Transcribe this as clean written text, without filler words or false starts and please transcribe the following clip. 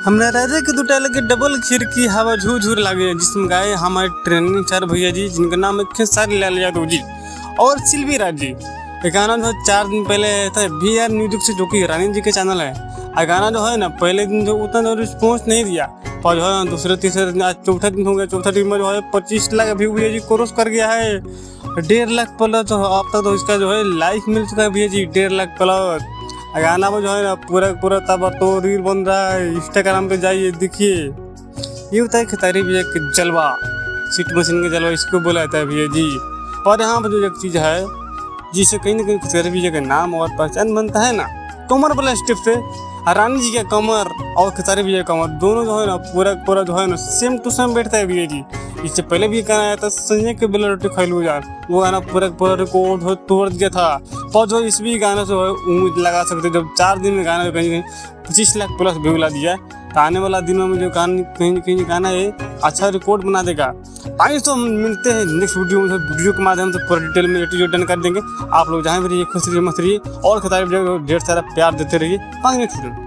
हमरा राजा के दूटा लगे डबल खिड़की हवा झूर झूर लागे, जिसमें गाए हमारे ट्रेनिंग चार भैया जी, जिनका नाम है खेसारी लाल यादव जी और सिल्वी राज जी। ये गाना जो 4 दिन पहले था VR म्यूजिक से, जो कि रानी जी के चैनल है। ये गाना जो है ना, पहले दिन जो उतना जो रिस्पॉन्स नहीं दिया, पर जो है दूसरे तीसरे दिन, आज चौथा दिन हो गया, चौथा दिन में जो है 25 लाख व्यू भैया जी क्रॉस कर गया है। 1.5 लाख प्लस अब तक तो इसका जो है लाइक मिल चुका है भैया जी, 1.5 लाख प्लस। गाना में जो है ना पूरा तब तो रील बन रहा है, इंस्टाग्राम पे जाइए देखिए। ये होता है खेसारी भैया के जलवा, सीट मशीन के जलवा इसको बोला जाता है भैया जी। और यहाँ पर जो एक चीज़ है जिससे कहीं ना कहीं खेसारी भैया का नाम और पहचान बनता है ना, कमर वाला स्टेप से। रानी जी का कमर और खेसारी भैया का कमर दोनों जो है ना पूरा जो है ना सेम टू सेम बैठता है भैया जी। इससे पहले भी गाना आया था संजय के बेला रोटी खैलू यार, वो गाना पूरा रिकॉर्ड हो तोड़ दिया था। पर जो इस भी गाना से उम्मीद लगा सकते, जब 4 दिन में गाना कहीं 25 लाख प्लस व्यू ला दिया, तो आने वाला दिनों में जो कहीं ना कहीं गाना है अच्छा रिकॉर्ड बना देगा। आइए तो हम मिलते हैं नेक्स्ट वीडियो के माध्यम से पूरा डिटेल में डन कर देंगे। आप लोग जहाँ भी रहिए खुश रहिए, मस्त रहिए और खेसारी भैया को ढेर सारा प्यार देते रहिए। Next video.